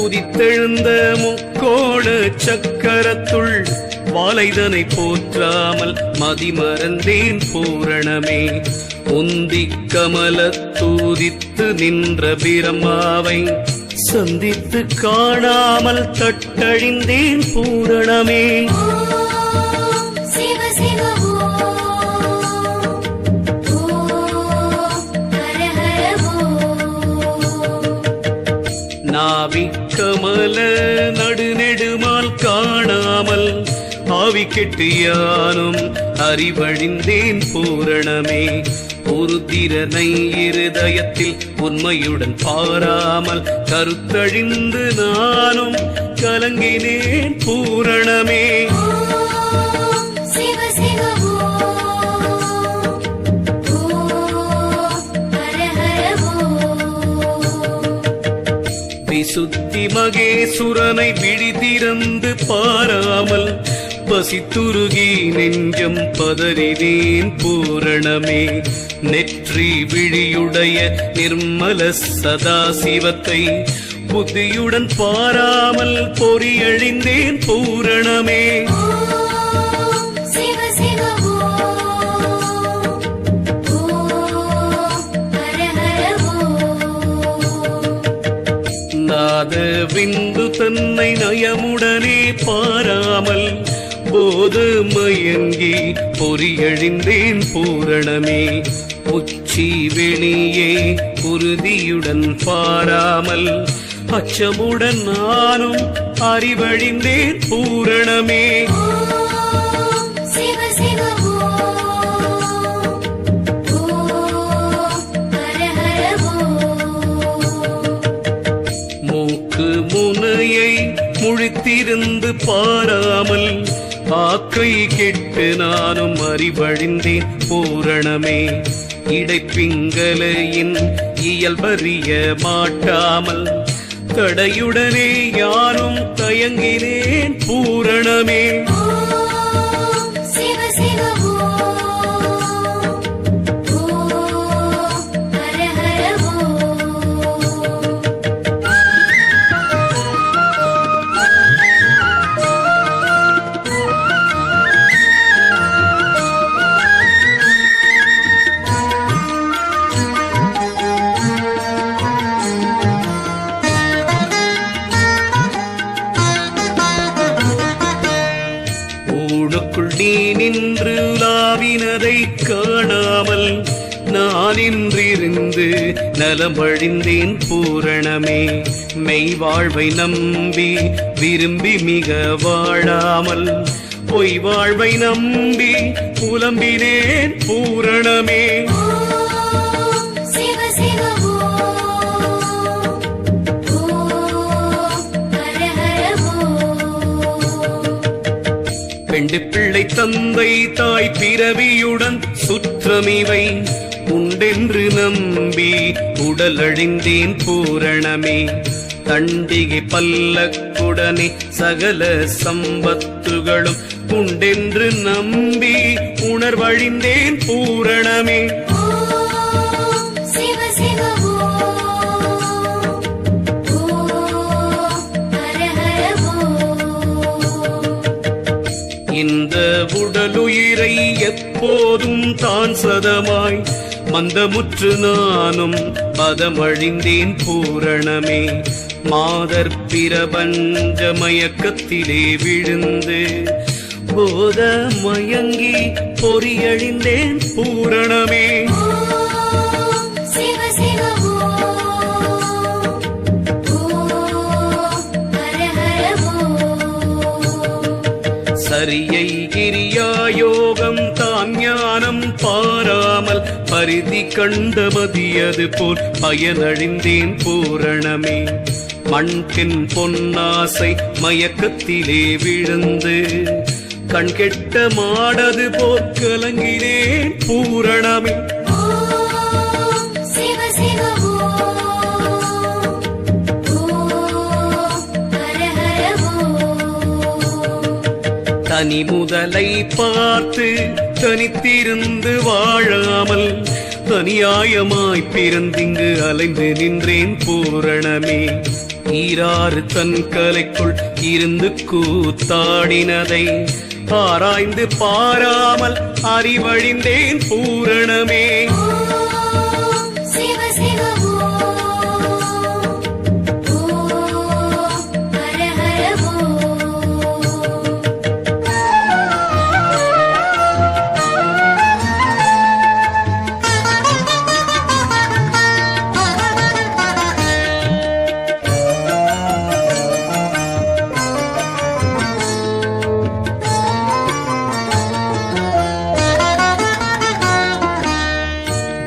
உதித்தெழுந்த முக்கோண சக்கரத்துள் வாழைதனை போற்றாமல் மதிமறந்தேன் பூரணமே. உந்திக் கமலத் தூதித்து நின்ற பிரம்மாவை சந்தித்து காணாமல் தட்டழிந்தேன் பூரணமே. நாவிக்கமல நடுநெடுமால் காணாமல் ஆவி கெட்டு யானும் அறிவழிந்தேன் பூரணமே. உருத்திரனை இருதயத்தில் உண்மையுடன் பாராமல் கருத்தழிந்து நானும் கலங்கினேன் பூரணமே. விசுத்தி மகேசுரனை விழிதிறந்து பாராமல் பசித்துருகி நெஞ்சம் பதறினேன் பூரணமே. நெற்றி விழியுடைய நிர்மல சதாசிவத்தை புத்தியுடன் பாராமல் பொறியழிந்தேன் பூரணமே. நாத விந்து தன்னை நயமுடனே பாராமல் போது மயங்கி பொறியழிந்தேன் பூரணமே. உச்சி வெளியே உறுதியுடன் பாராமல் அச்சமுடன் நானும் அறிவழிந்தேன் பூரணமே. மூக்கு முனையை முழித்திருந்து பாராமல் ஆக்கை கெட்டு நானும் அறிவழிந்தேன் பூரணமே. இடைப்பிங்கலையின் இயல்பறிய மாட்டாமல் தடையுடனே யானும் தயங்கினேன் பூரணமே. நீ நின்று லாவினதை காணாமல் நான் இன்றிருந்து நலமழிந்தேன் பூரணமே. மெய் வாழ்வை நம்பி விரும்பி மிக வாழாமல் பொய் வாழ்வை நம்பி புலம்பினேன் பூரணமே. பெண்டு பிள்ளை தந்தை தாய் பிறவியுடன் சுற்றமிவை உண்டென்று நம்பி உடல் அழிந்தேன் பூரணமே. தண்டிகை பல்லக்குடனே சகல சம்பத்துகளும் உண்டென்று நம்பி உணர்வழிந்தேன் பூரணமே. இந்த உடலுயிரை எப்போதும் தான் சதமாய் மந்தமுற்று நானும் பதமழிந்தேன் பூரணமே. மாதர் பிரபஞ்ச மயக்கத்திலே விழுந்து போத மயங்கி பொறியழிந்தேன் பூரணமே. சரியை கிரியாயோகம் தான் ஞானம் பாராமல் பரிதி கண்டமதியது போல் பயனழிந்தேன் பூரணமே. மண்பின் பொன்னாசை மயக்கத்திலே விழுந்து கண்கெட்ட மாடது போல் கலங்கினேன் பூரணமே. தனி முதலை பார்த்து தனித்திருந்து வாழாமல் தனியாயமாய் பிறந்திங்கு அலைந்து நின்றேன் பூரணமே. ஈராறு தன் கலைக்குள் இருந்து கூத்தாடினதை ஆராய்ந்து பாராமல் அறிவழிந்தேன் பூரணமே.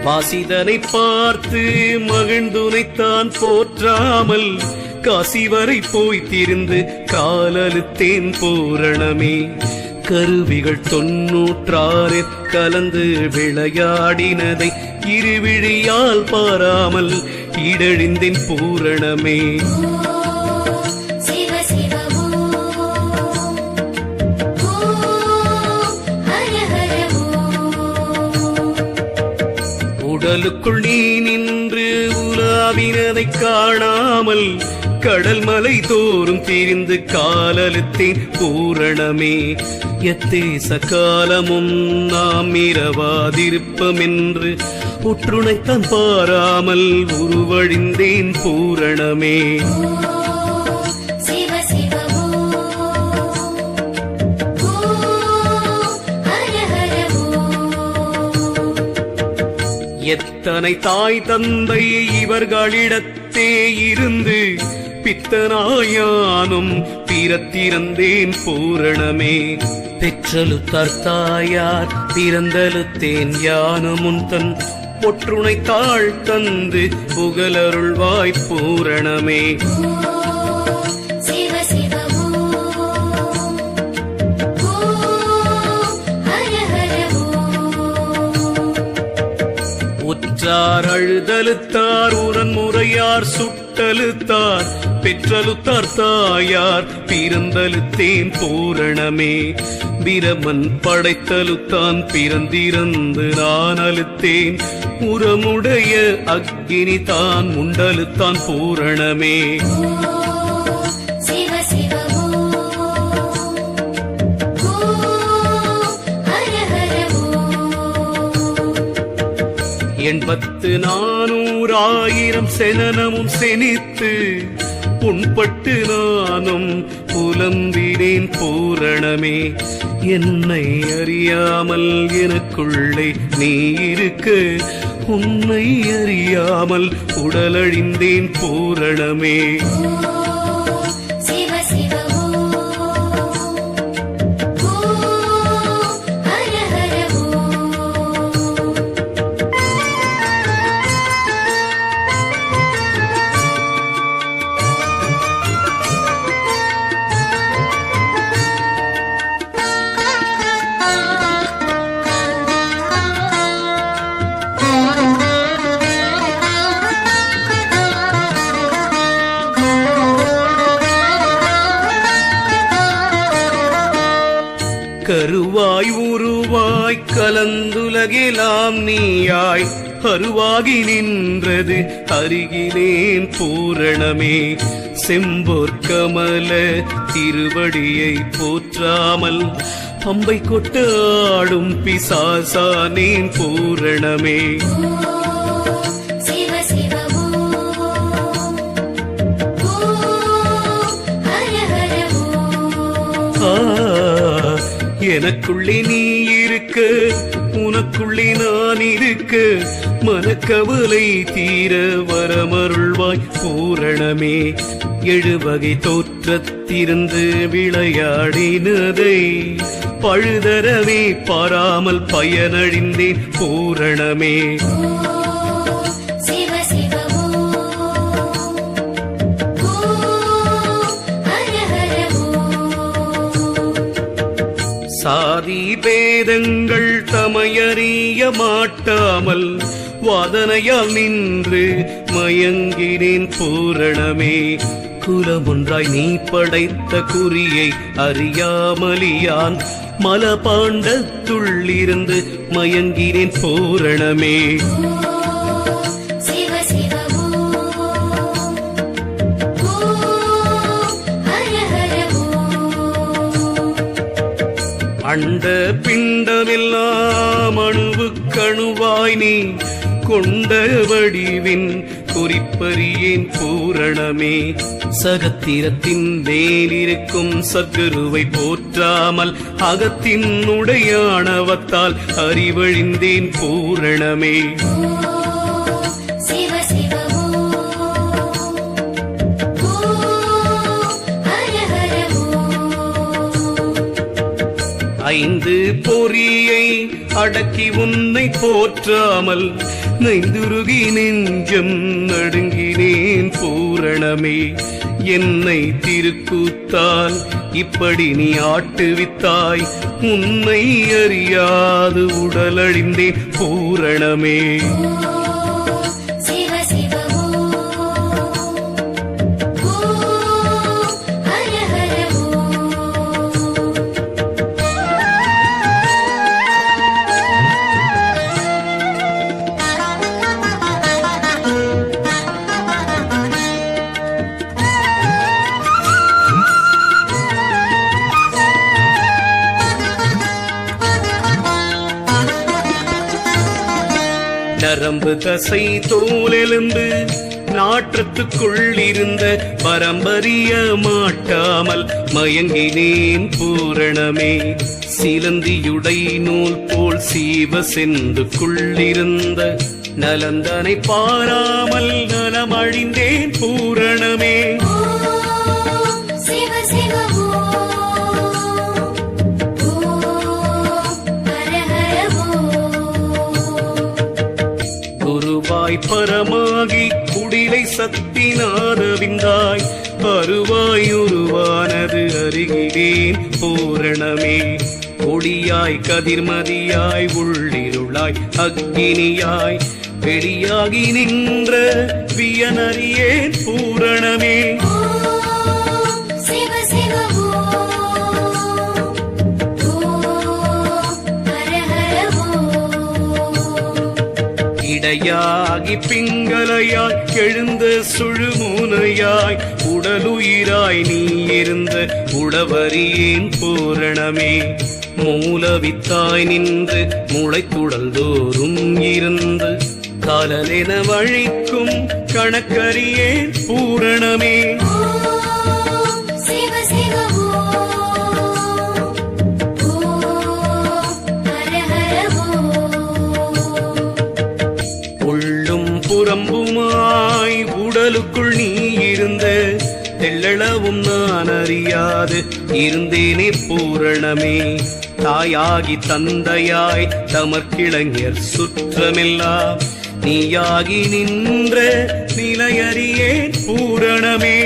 வாசிதனை பார்த்து மகிழ்ந்துனைத்தான் போற்றாமல் காசி வரை போய் திரிந்து காலழுத்தேன் பூரணமே. கருவிகள் 96 கலந்து விளையாடினதை இருவிழியால் பாராமல் இடழிந்தேன் பூரணமே. உடலுக்குள் நீ நின்று உலாவினதை காணாமல் கடல் மலை தோறும் திரிந்து காலழுத்தேன் பூரணமே. எத்தேச காலமும் நாம் இரவாதிருப்பம் என்று உற்றுணைத்தான் பாராமல் உருவழிந்தேன் பூரணமே. எத்தனை தாய் தந்தை இவர்களிடத்தே இருந்து பித்தனாயானும் பிறத்திறந்தேன் பூரணமே. பெற்றலுத்தார் தாயார் பிறந்தலுத்தேன் யானும் உன் தன் ஒற்றுணைத்தாள் தந்து புகழருள்வாய் பூரணமே. உற்றார் அழுதலுத்தார் உரன்முறையார் சுட்டலுத்தார் பெற்றலுத்தார் தாயார் பிறந்தலுத்தேன் பூரணமே. பிரமன் படைத்தலுத்தான் பிறந்திருந்து நான் அழுத்தேன் உரமுடைய அக்கினி தான் உண்டலுத்தான் பூரணமே. எண்பத்து 400,000 செனனமும் செனித்து புண்பட்டு நானும் புலம்பினேன் பூரணமே. என்னை அறியாமல் எனக்குள்ளே நீ இருக்க உன்னை அறியாமல் உடலழிந்தேன் பூரணமே. கருவாய் உருவாய் கலந்துலகெலாம் நீயாய் அருவாகி நின்றது அருகிலேன் பூரணமே. செம்போர் கமல திருவடியை போற்றாமல் பம்பை கொட்டாடும் பிசாசானேன் பூரணமே. எனக்குள்ளே நீ இருக்க உனக்குள்ளே நான் இருக்க மனக்கவலை தீர வரமருள்வாய் பூரணமே. 7 வகை தோற்றத்திருந்து விளையாடினதை பழுதரவே பாராமல் பயனழிந்தேன் பூரணமே. சாதி பேதங்கள் தமையறிய மாட்டாமல் வாதனையால் நின்று மயங்கினேன் பூரணமே. குலமொன்றாய் நீ படைத்த குறியை அறியாமலியான் மலபாண்டத்துள்ளிருந்து மயங்கினேன் பூரணமே. அண்ட பிண்டமெல்லாம் அணுவுக்கணுவாய் நீ கொண்ட வடிவின் குறிப்பறியேன் பூரணமே. சகத்திரத்தின் மேலிருக்கும் சத்குருவை போற்றாமல் அகத்தின் உடையானவத்தால் அறிவழிந்தேன் பூரணமே. ஐந்து பொறியை அடக்கி உன்னை போற்றாமல் நைந்துருகி நெஞ்சம் நடுங்கினேன் பூரணமே. என்னை திருக்கூத்தால் இப்படி நீ ஆட்டுவித்தாய், உன்னை அறியாது உடலழிந்தேன் பூரணமே. நரம்பு தசை தோலெலும்பு நாற்றத்துக்குள் இருந்த பரம்பரிய மாட்டாமல் மயங்கினேன் பூரணமே. சிலந்தியுடை நூல் போல் சீவ செந்துக்குள்ளிருந்த நலந்தனை பாராமல் நலமழிந்தேன் பூரணமே. பரமாகி குடிலை சத்தினாதவிந்தாய் அருவாய் உருவானது அருகிலேன் பூரணமே. ஒளியாய் கதிர்மதியாய் உள்ளிருளாய் அக்கினியாய் வெளியாகி நின்ற வியனறியேன் பூரணமே. இடையாகி பிங்களையாய் எழுந்த சுழுமுனையாய் உடலுயிராய் நீ இருந்த உடவரியேன் பூரணமே. மூலவித்தாய் நின்று முளைத்துடல்தோறும் இருந்து காலலென வழிக்கும் கணக்கறியேன் பூரணமே. புறம்புமாய் உடலுக்குள் நீ இருந்த தெள்ளளவும் நான் அறியாது இருந்தேனே பூரணமே. தாயாகி தந்தையாய் தமர்கிளைஞர் சுற்றமெல்லாம் நீயாகி நின்ற நிலையறியேன் பூரணமே.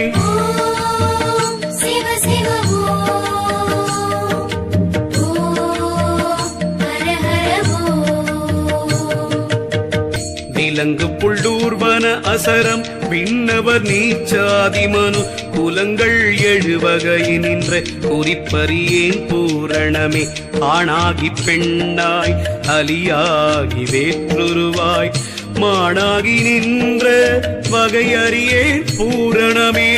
விலங்கு புள்ளூர்வன அசரம் விண்ணவர் நீச்சாதி மனு குலங்கள் எழுவகையினின்ற குறிப்பறியேன் பூரணமே. ஆணாகி பெண்ணாய் அலியாகி வேற்றுருவாய் மாடாகி நின்ற வகையறியேன் பூரணமே.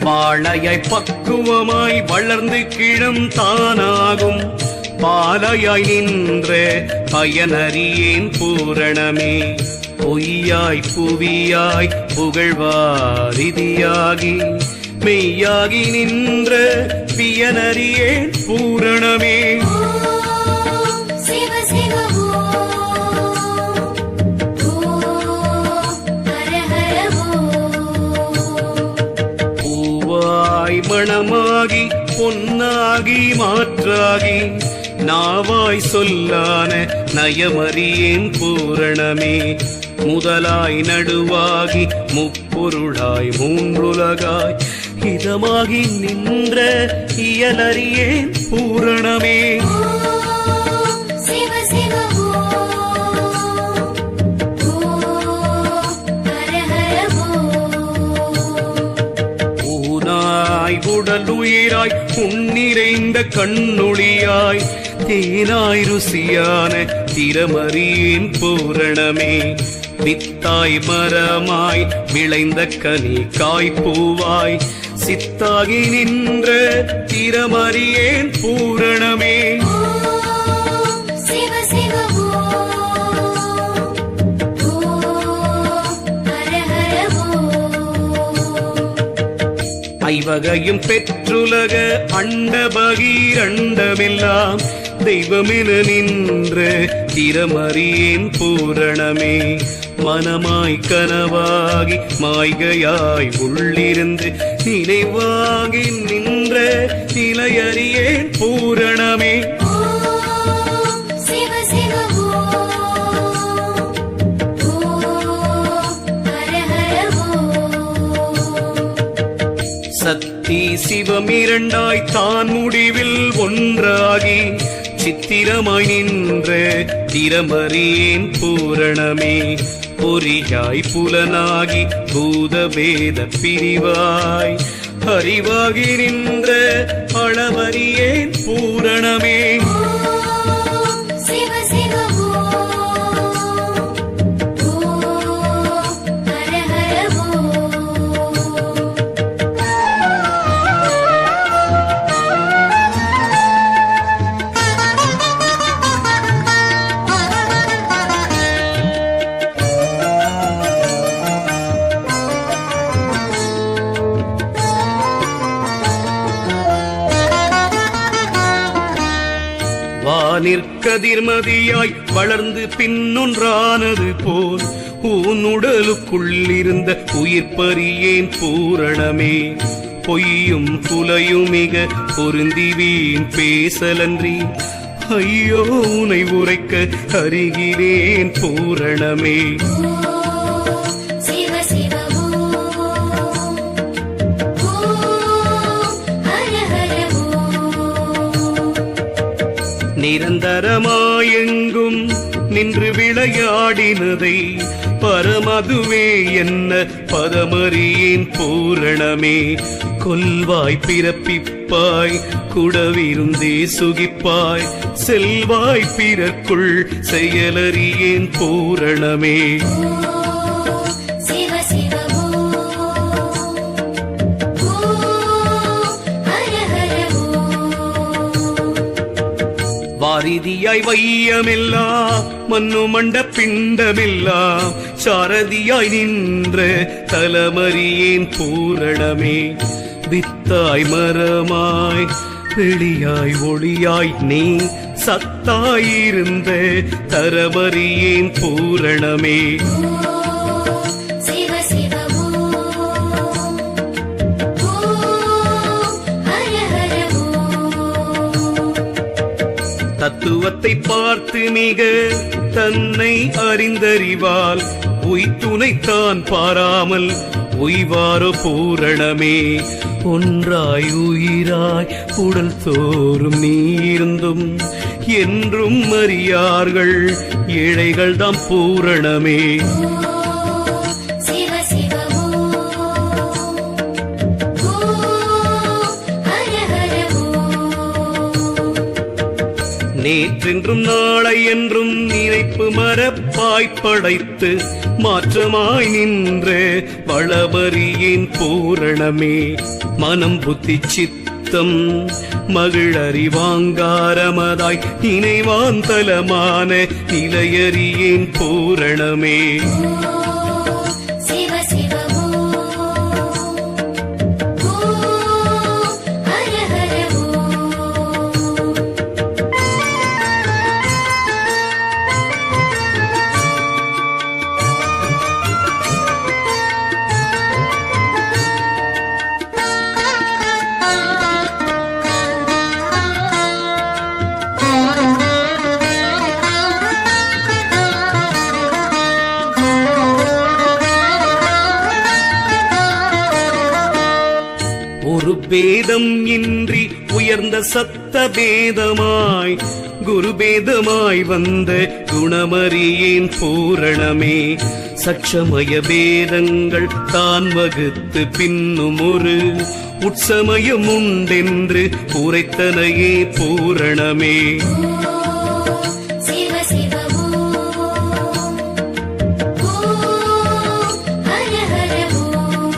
வாழையாய் பக்குவமாய் வளர்ந்து கிழம் தானாகும் பாலையாய் நின்ற பயனறியேன் பூரணமே. பொய்யாய் புவியாய் புகழ்வாரிதியாகி மெய்யாகி நின்ற பியனறியேன் பூரணமே. மணமாகி பொன்னாகி மாற்றாகி நாவாய் சொல்லான நயமறியேன் பூரணமே. முதலாய் நடுவாகி முப்பொருளாய் மூன்றுலகாய் இதமாகி நின்ற இயலறியேன் பூரணமே. சிவ சிவ ஹர ஹர ஊனாய் உடலுயிராய் உன்னிறைந்த கண்ணொளியாய் தேனாய் ருசியான திறமறியேன் பூரணமே. வித்தாய் மரமாய் விளைந்த கனி காய்ப்பூவாய் சித்தாகி நின்ற திறமறியேன் பூரணமே. சிவ சிவ ஹர ஹர ஐவகையும் பெற்றுலக அண்ட பகீரண்டமெல்லாம் தெய்வமென நின்ற திறமறியேன் பூரணமே. மனமாய் கனவாகி மாய்கையாய் உள்ளிருந்து நினைவாகி நின்ற நிலையறியேன் பூரணமே. சிவ சிவ ஹர ஹர சக்தி சிவம் இரண்டாய் தான் முடிவில் ஒன்றாகி சித்திரமாய் நின்ற திறமறியேன் பூரணமே. பொறியாய் புலனாகி பூதவேத பிரிவாய் அறிவாகி நின்ற அளவறியேன் பூரணமே. சிவ சிவ ஹர ஹர வானிற்கதிர்மதியாய் வளர்ந்து பின்னொன்றானது போல் ஊனுடலுக்குள்ளிருந்த உயிர்ப்பறியேன் பூரணமே. பொய்யும் புலையுமிக பொருந்தி வீண் பேசலன்றி ஐயோ உனை உரைக்க அறிகிறேன் பூரணமே. சிவ சிவ ஹர ஹர நிரந்தரமாயெங்கும் நின்று விளையாடினதை பரமதுவே என்ன பதமறியேன் பூரணமே. கொல்வாய் பிறப்பிப்பாய் குடவிருந்தே சுகிப்பாய் செல்வாய் பிறர்க்குள் செயலறியேன் பூரணமே. சிவ சிவ ஹர ஹர வாரிதியாய் வையமெல்லாம் மண்ணு மண்ட பிண்டமெல்லாம் சாரதியாய் நின்ற தலமறியேன் பூரணமே. வித்தாய் மரமாய் வெளியாய் ஒளியாய் நீ சத்தாயிருந்த தரமறியேன் பூரணமே. சிவ சிவ ஹர ஹர தத்துவத்தை பார்த்து மிக தன்னை அறிந்தறிவால் உய்துணைத்தான் பாராமல் உய்வாரோ பூரணமே. ஒன்றாய் உயிராய் உடல் தோறும் நீர்ந்தும் என்றும் அறியார்கள் ஏழைகள் தாம் பூரணமே. சிவ சிவ ஹர ஹர நேற்றென்றும் நாளை என்றும் நினைப்பு மரப்பாய் படைத்து மாற்றமாய் நின்ற வளமறியேன் பூரணமே. மனம் புத்தி சித்தம் மகிழறிவாங்காரமதாய் நினைவாந்தலமான நிலையறியேன் பூரணமே. சிவ சிவ ஹர ஹர பேதம் இன்றி உயர்ந்த சத்த பேதமாய் குரு பேதமாய் வந்த குணமறியேன் பூரணமே. சச்சமய பேதங்கள் தான் வகுத்து பின்னும் ஒரு உட்சமயம் உண்டென்று உரைத்தனையே பூரணமே. சிவ சிவ ஓம் ஹர ஹர ஓம்.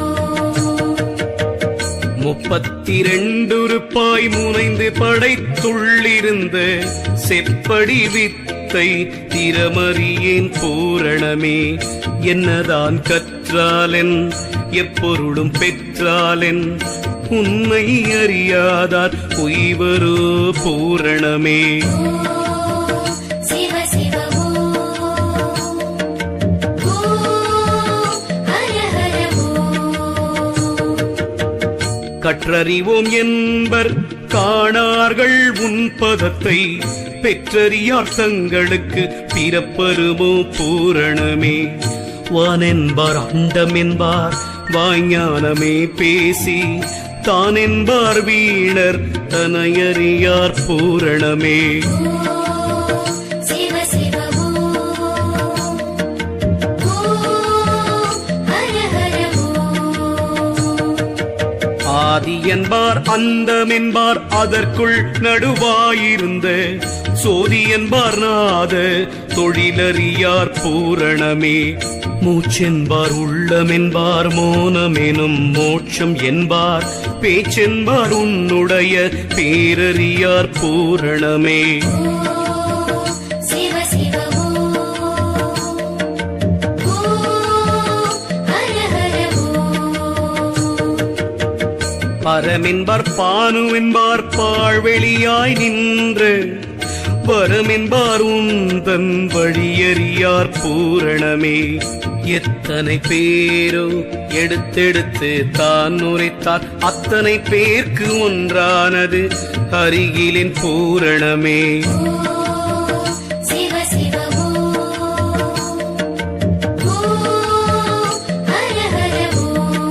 32 உறுப்பாய் முனைந்து படைத்துள்ளிருந்த செப்படி வித்தை திறமறியேன் பூரணமே. என்னதான் கற்றாலென் எப்பொருளும் பெற்றாலென் உன்னை அறியாதார் உய்வரோ பூரணமே. சிவ சிவ ஓம் ஹர ஹர ஓம். கற்றறிவோம் என்பர் காணார்கள் உன் பதத்தை பெற்றறியார் தங்களுக்கு பிறப்பருமோ பூரணமே. வானென்பார் அண்டம் என்பார் வாய்ஞானமே பேசி தான் என்பார் வீணர் தனையறியார் பூரணமே. சிவ சிவ ஓம் ஹர ஹர ஓம். ஆதி என்பார் அந்தம் என்பார் அதற்குள் நடுவாயிருந்த சோதி என்பார் நாத தொழிலறியார் பூரணமே. மூச்சென்பார் உள்ளம் என்பார் மோனமெனும் மோட்சம் என்பார் பேச்சென்பார் உன்னுடைய பேரறியார் பூரணமே. சிவ சிவ ஓம் ஹர ஹர ஓம். பரமென்பார் பானு என்பார் பாழ்வெளியாய் நின்று வரமென்பார் உந்தன் வழியறியார் பூரணமே. எத்தனை பேரோ எடுத்தெடுத்து தான் உரைத்தார் அத்தனை பேர்க்கு ஒன்றானது அருகிலின் பூரணமே. சிவ சிவ ஓம் ஹர ஹர ஓம்.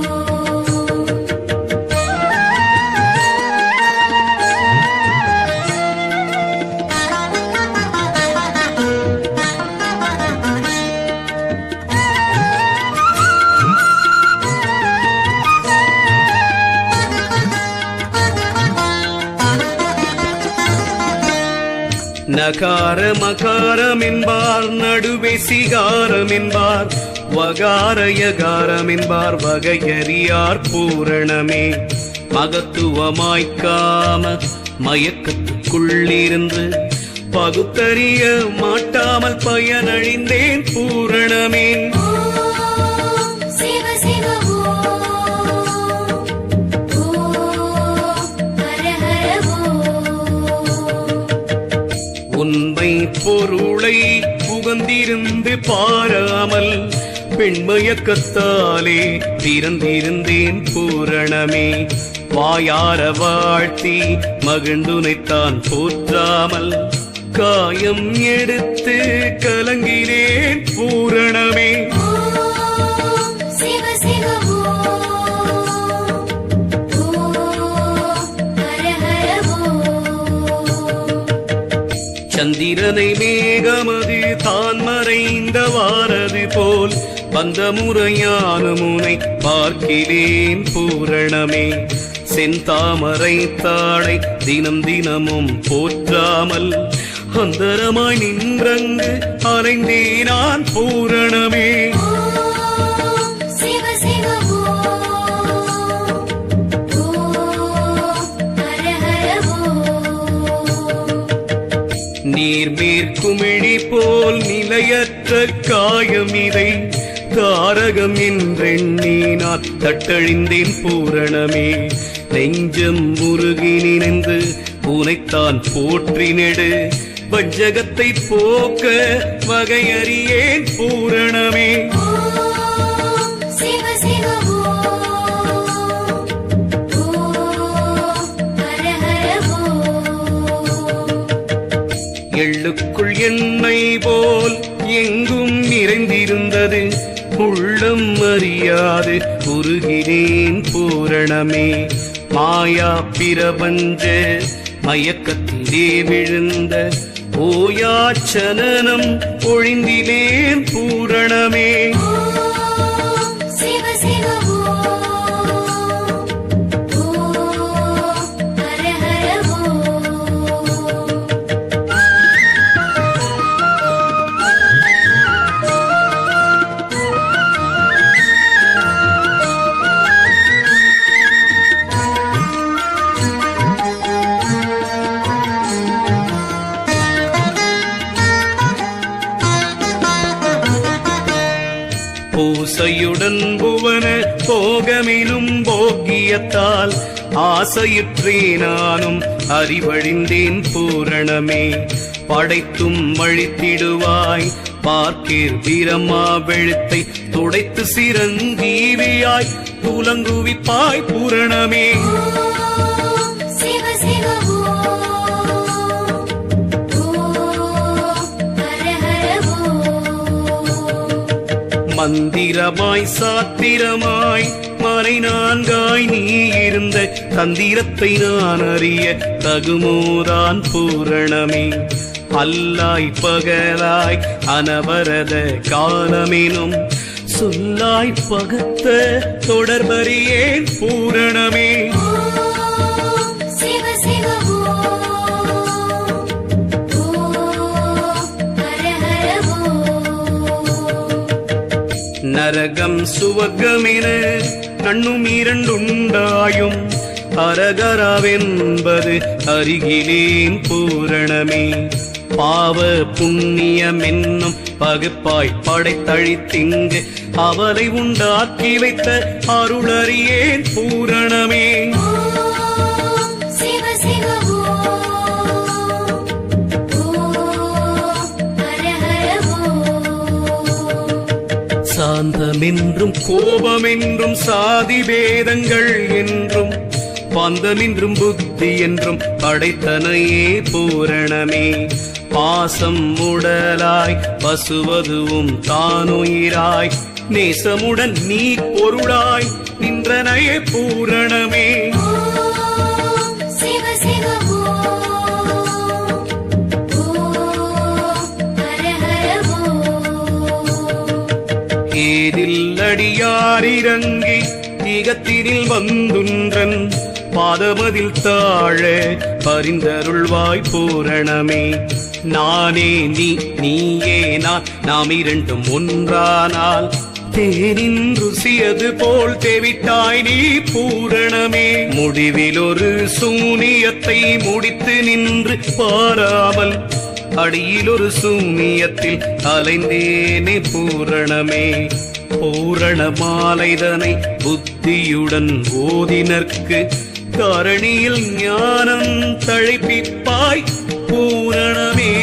நகார மகாரம் என்பார் நடுவே சிகாரம் என்பார் வகார யகாரம் என்பார் வகையறியார் பூரணமே. மகத்துவமாய்க்காம மயக்கத்துக்குள்ளிருந்து பகுத்தறிய மாட்டாமல் பயனழிந்தேன் பூரணமே. சிவ சிவ ஓம் ஹர ஹர ஓம். உண்மை பொருளை புகந்திருந்து பாராமல் பெண்மயக்கத்தாலே பிறந்திருந்தேன் பூரணமே. வாயார வாழ்த்தி மகிழ்ந்துனைத்தான் போற்றாமல் காயம் எடுத்து கலங்கினேன் பூரணமே. சிவ சிவ ஓம் ஹர ஹர ஓம். சந்திரனை மேகமது தான் மறைந்தவாரது போல் வந்த முறையான முனை பார்க்கிறேன் பூரணமே. செந்தாமரை தாளை தினம் தினமும் போற்றாமல் அந்தரமாய் நின்றங்கு அலைந்தேனான் பூரணமே. சிவ சிவ ஓம் ஹர ஹர ஓம். நீர்மேற்குமிழி போல் நிலையற்ற காயம் இதை தாரகம் என்றெண்ணி நான் தட்டழிந்தேன் பூரணமே. நெஞ்சம் முருகி நினைந்து உனைத்தான் போற்றி நெடு வஞ்சகத்தை போக்க வகையறியேன் பூரணமே. சிவ சிவ ஓம் ஹர ஹர ஓம். எள்ளுக்குள் எண்ணெய் போல் எங்கும் நிறைந்திருந்தது உள்ளம் அறியாது உருகினேன் பூரணமே. மாயா பிரபஞ்ச மயக்கத்திலே விழுந்த ஓயாச்சனனம் ஒழிந்திலேன் பூரணமே. ஓம் சிவ சிவ ஓம் ஹர ஹர ஓம். பூசையுடன் புவன போகமெனும் போக்கியத்தால் ஆசையுற்றே நானும் அறிவழிந்தேன் பூரணமே. படைத்தும் அழித்திடுவாய் பார்க்கீர் பிரமா வெளுத்தை துடைத்து சிரஞ்சீவியாய் துலங்குவிப்பாய் பூரணமே. ஓம் சிவ சிவ ஓம் ஹர ஹர ஓம். மந்திரமாய் சாத்திரமாய் மறை நான்காய் நீ இருந்த தந்திரத்தை நான் அறிய தகுமோதான் பூரணமே. அல்லாய் பகலாய் அனவரத காலமெனும் சொல்லாய் பகத்த தொடர்பறியேன் பூரணமே. ஓம் சிவ சிவ ஓம் ஹர ஹர ஓம். நரகம் சுவர்க்கமென கண்ணும் இரண்டுண்டாயும் அரகரவென்பது அருகிலேன் பூரணமே. பாவ புண்ணியமென்னும் பகுப்பாய் படைத்தழித்திங்கு அவலை உண்டாக்கி வைத்த அருளறியேன் பூரணமே. ஓம் சிவ சிவ ஓம் ஹர ஹர ஓம். சாந்தமென்றும் கோபமென்றும் சாதி பேதங்கள் என்றும் பந்தமென்றும் புத்தி என்றும் படைத்தனையே பூரணமே. பாசம் உடலாய் பசுவதுவும் தானுயிராய் நேசமுடன் நீ பொருளாய் நின்றனையே பூரணமே. ஓம் சிவ சிவ ஓம் ஹர ஹர ஓம். ஏதில் அடியாரிறங்கி திகத்தினில் வந்துன்றன் பாதமதில் தாழ பரிந்தருள்வாய் பூரணமே. நானே நீ நீயே நான் நாம் இரண்டும் ஒன்றானால் தேனின் ருசியது போல் தேவிட்டாய் நீ பூரணமே. முடிவில் ஒரு சூனியத்தை முடித்து நின்று பாராமல் அடியில் ஒரு சூனியத்தில் அலைந்தேனே பூரணமே. பூரண மாலைதனை புத்தியுடன் ஓதினர்க்கு தரணியில் ஞானம் தழைப்பிப்பாய் பூரணமே.